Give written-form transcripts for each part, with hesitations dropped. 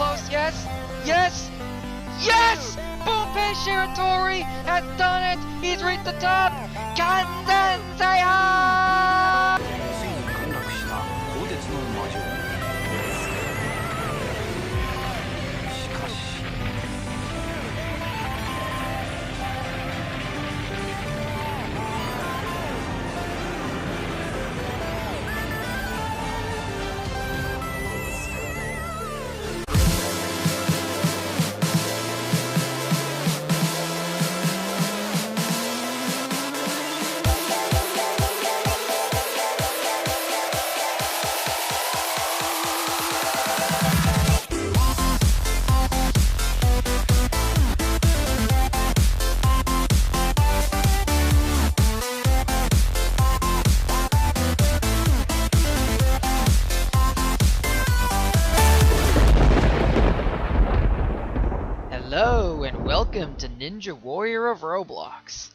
close. Yes! Yes! Yes! Bunpei Shiratori has done it! He's reached the top! Kanzenseiya! ついに陥落した鋼鉄の魔女。しかし Hello and welcome to Ninja Warrior of Roblox.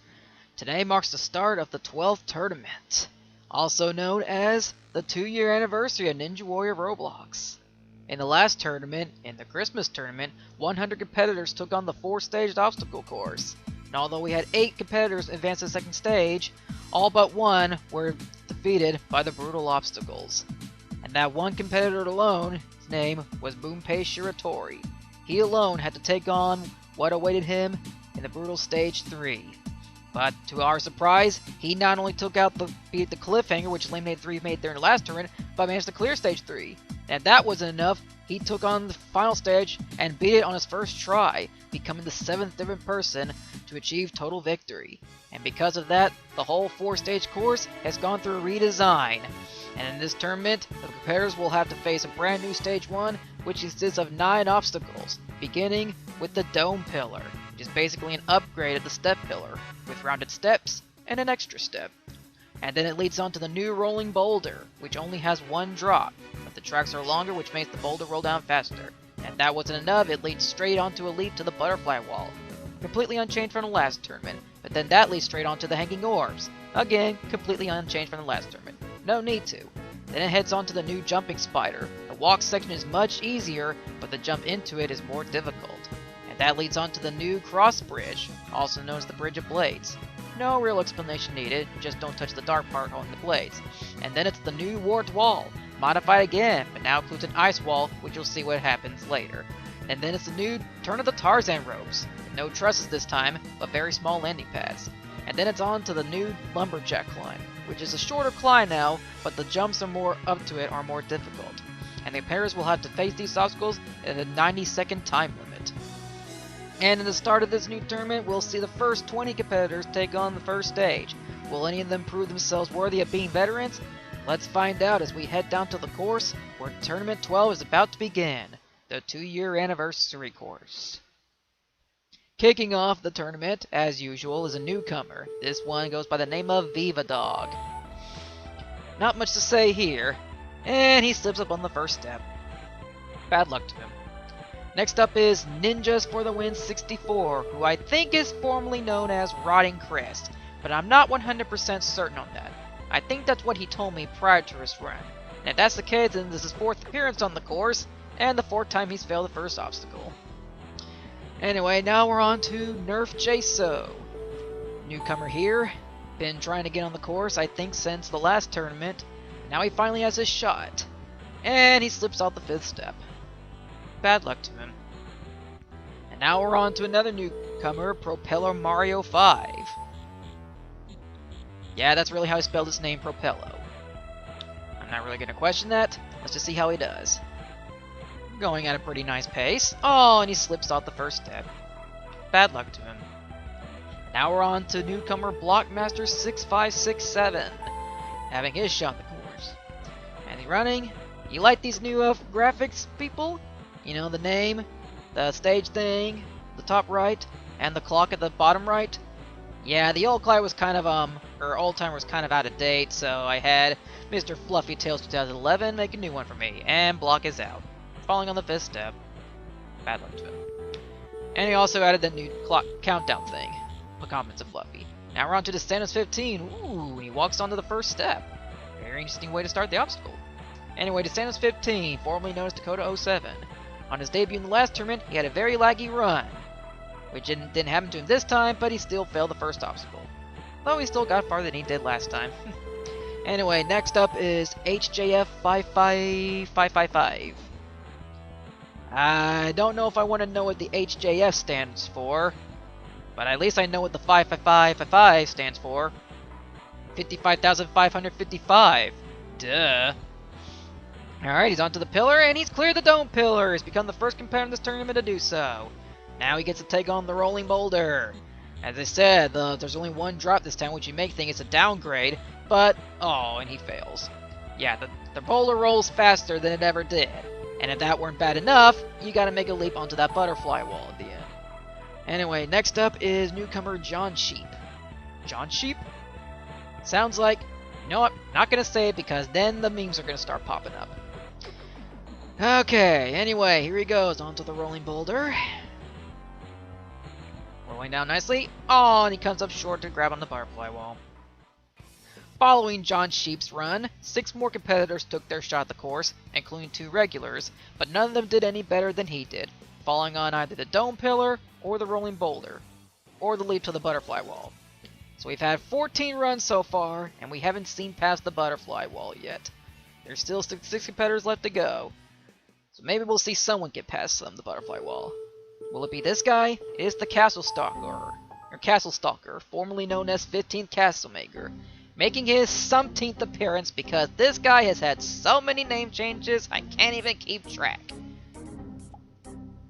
Today marks the start of the 12th tournament, also known as the 2-year anniversary of Ninja Warrior of Roblox. In the last tournament, in the Christmas tournament, 100 competitors took on the 4-staged obstacle course. And although we had 8 competitors advance to the second stage, all but one were defeated by the brutal obstacles. And that one competitor alone, his name was Bunpei Shiratori. He alone had to take on what awaited him in the brutal stage 3. But to our surprise, he not only beat the cliffhanger, which eliminated 3 made there in the last tournament, but managed to clear stage 3. And if that wasn't enough, he took on the final stage and beat it on his first try, becoming the 7th different person to achieve total victory. And because of that, the whole 4-stage course has gone through a redesign. And in this tournament, the competitors will have to face a brand new stage 1, which consists of 9 obstacles, beginning with the dome pillar, which is basically an upgrade of the step pillar, with rounded steps and an extra step. And then it leads on to the new rolling boulder, which only has 1 drop, but the tracks are longer, which makes the boulder roll down faster. And that wasn't enough, it leads straight onto a leap to the butterfly wall, completely unchanged from the last tournament, but then that leads straight onto the hanging orbs, again completely unchanged from the last tournament. No need to. Then it heads on to the new jumping spider. The walk section is much easier, but the jump into it is more difficult. And that leads on to the new cross bridge, also known as the Bridge of Blades. No real explanation needed, just don't touch the dark part on the blades. And then it's the new warped wall, modified again, but now includes an ice wall, which you'll see what happens later. And then it's the new Turn of the Tarzan ropes. No trusses this time, but very small landing pads. And then it's on to the new lumberjack climb, which is a shorter climb now, but the jumps are more up to it are more difficult. And the players will have to face these obstacles at a 90-second time limit. And in the start of this new tournament, we'll see the first 20 competitors take on the first stage. Will any of them prove themselves worthy of being veterans? Let's find out as we head down to the course where Tournament 12 is about to begin, the 2-year anniversary course. Kicking off the tournament, as usual, is a newcomer. This one goes by the name of Viva Dog. Not much to say here, and he slips up on the first step. Bad luck to him. Next up is Ninjas for the Win 64, who I think is formerly known as Rotting Crest, but I'm not 100% certain on that. I think that's what he told me prior to his run. And if that's the case, then this is his 4th appearance on the course, and the 4th time he's failed the first obstacle. Anyway, now we're on to Nerf Jaso. Newcomer here, been trying to get on the course I think since the last tournament. Now he finally has his shot, and he slips out the 5th step. Bad luck to him. And now we're on to another newcomer, Propeller Mario 5. Yeah, that's really how I spelled his name, Propello. I'm not really going to question that, let's just see how he does. Going at a pretty nice pace. Oh, and he slips out the first step. Bad luck to him. Now we're on to newcomer Blockmaster 6567, having his shot at the course. And he's running. You like these new graphics, people? You know, the name, the stage thing, the top right, and the clock at the bottom right? Yeah, the old clock was kind of, old timer was kind of out of date, so I had Mr. Fluffy Tails 2011 make a new one for me, and Block is out. Falling on the 5th step. Bad luck to him. And he also added the new clock countdown thing. A comment to Fluffy. Now we're on to the Stannis 15. Ooh, he walks onto the first step. Very interesting way to start the obstacle. Anyway, Stannis 15, formerly known as Dakota 07. On his debut in the last tournament, he had a very laggy run, which didn't happen to him this time, but he still failed the first obstacle. Though he still got farther than he did last time. Anyway, next up is HJF 55555. I don't know if I want to know what the HJF stands for, but at least I know what the 55555 stands for. 55,555. Duh. Alright, he's onto the pillar, and he's cleared the dome pillar. He's become the first competitor in this tournament to do so. Now he gets to take on the rolling boulder. As I said, there's only one drop this time, which you may think it's a downgrade, but, oh, and he fails. Yeah, the boulder rolls faster than it ever did. And if that weren't bad enough, you gotta make a leap onto that butterfly wall at the end. Anyway, next up is newcomer John Sheep. John Sheep? Sounds like, you know what, not gonna say it because then the memes are gonna start popping up. Okay, anyway, here he goes onto the rolling boulder. Rolling down nicely. Oh, and he comes up short to grab on the butterfly wall. Following John Sheep's run, 6 more competitors took their shot at the course, including 2 regulars, but none of them did any better than he did, falling on either the dome pillar, or the rolling boulder, or the leap to the butterfly wall. So we've had 14 runs so far, and we haven't seen past the butterfly wall yet. There's still 6 competitors left to go, so maybe we'll see someone get past the butterfly wall. Will it be this guy? It is the Castle Stalker, formerly known as 15th Castlemaker, making his somethingth appearance because this guy has had so many name changes I can't even keep track.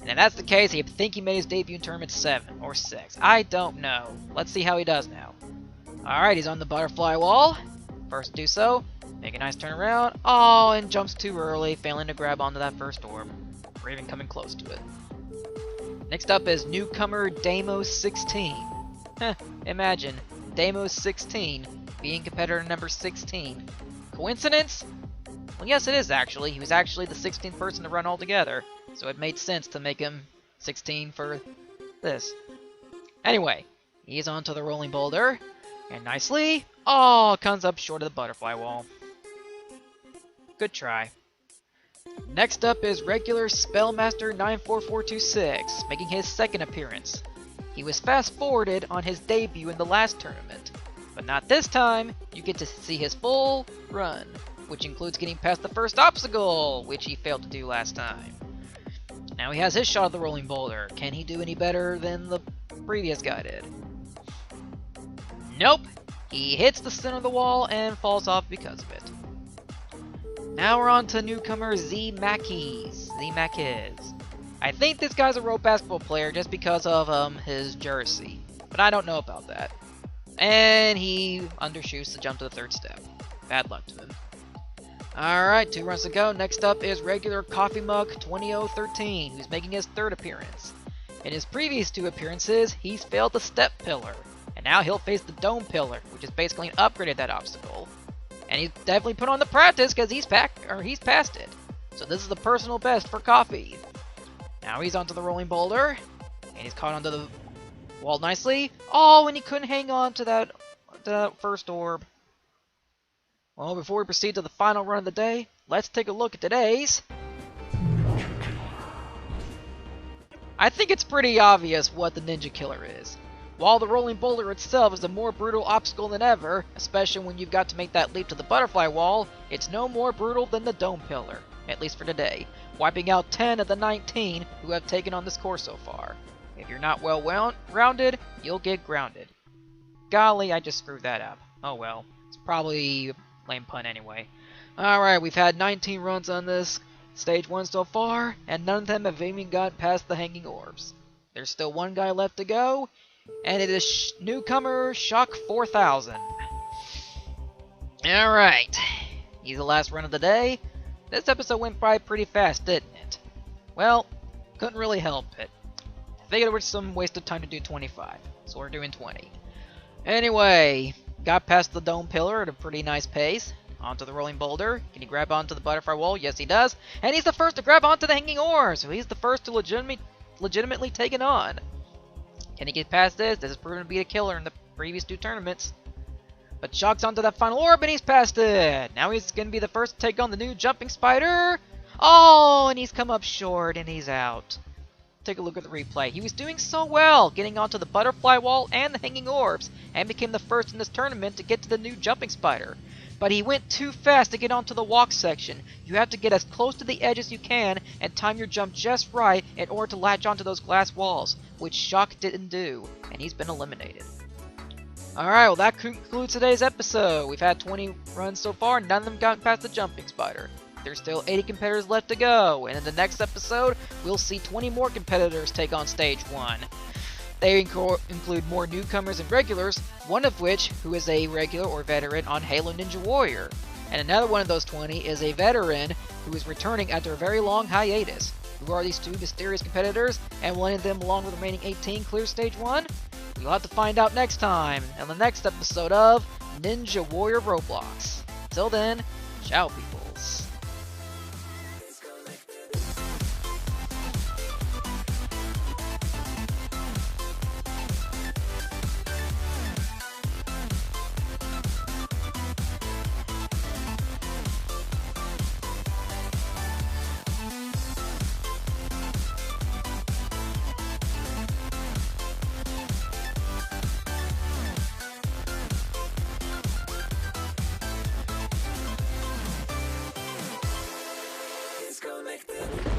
And if that's the case, I think he made his debut in tournament 7 or 6. I don't know. Let's see how he does now. Alright, he's on the butterfly wall. First to do so, make a nice turn around. Oh, and jumps too early, failing to grab onto that first orb, or even coming close to it. Next up is newcomer Damo16. Imagine, Damo16 being competitor number 16. Coincidence? Well, yes it is actually. He was actually the 16th person to run altogether, so it made sense to make him 16 for this. Anyway, he's onto the rolling boulder, and nicely, oh, comes up short of the butterfly wall. Good try. Next up is regular Spellmaster 94426, making his second appearance. He was fast-forwarded on his debut in the last tournament, but not this time. You get to see his full run, which includes getting past the first obstacle, which he failed to do last time. Now he has his shot at the rolling boulder. Can he do any better than the previous guy did? Nope! He hits the center of the wall and falls off because of it. Now we're on to newcomer Z Mackies. I think this guy's a rope basketball player just because of his jersey, but I don't know about that. And he undershoots to jump to the third step. Bad luck to him. Alright, 2 runs to go. Next up is regular Coffee Mug 20013, who's making his 3rd appearance. In his previous 2 appearances, he's failed the step pillar, and now he'll face the dome pillar, which is basically an upgrade of that obstacle. And he's definitely put on the practice because he's passed it. So this is the personal best for Coffee. Now he's onto the rolling boulder, and he's caught onto the wall nicely. Oh, and he couldn't hang on to that first orb. Well, before we proceed to the final run of the day, let's take a look at today's. I think it's pretty obvious what the Ninja Killer is. While the rolling boulder itself is a more brutal obstacle than ever, especially when you've got to make that leap to the butterfly wall, it's no more brutal than the dome pillar, at least for today, wiping out 10 of the 19 who have taken on this course so far. If you're not well-rounded, you'll get grounded. Golly, I just screwed that up. Oh well, it's probably a lame pun anyway. Alright, we've had 19 runs on this stage 1 so far, and none of them have even got past the hanging orbs. There's still one guy left to go, and it is newcomer Shock 4000. Alright, he's the last run of the day. This episode went by pretty fast, didn't it? Well, couldn't really help it. I figured it was some waste of time to do 25, so we're doing 20. Anyway, got past the dome pillar at a pretty nice pace. Onto the rolling boulder. Can he grab onto the butterfly wall? Yes, he does. And he's the first to grab onto the hanging orb, so he's the first to legitimately take it on. Can he get past this? This has proven to be a killer in the previous 2 tournaments. But Shock's onto that final orb and he's past it! Now he's going to be the first to take on the new jumping spider. Oh, and he's come up short and he's out. Take a look at the replay. He was doing so well, getting onto the butterfly wall and the hanging orbs, and became the first in this tournament to get to the new jumping spider. But he went too fast to get onto the walk section. You have to get as close to the edge as you can and time your jump just right in order to latch onto those glass walls, which Shock didn't do, and he's been eliminated. Alright, well that concludes today's episode. We've had 20 runs so far, none of them got past the jumping spider. There's still 80 competitors left to go, and in the next episode, we'll see 20 more competitors take on Stage 1. They include more newcomers and regulars, one of which who is a regular or veteran on Halo Ninja Warrior. And another one of those 20 is a veteran who is returning after a very long hiatus. Who are these two mysterious competitors, and will any of them along with the remaining 18 clear Stage 1? You'll have to find out next time, on the next episode of Ninja Warrior Roblox. Till then, ciao peoples. Disconnected.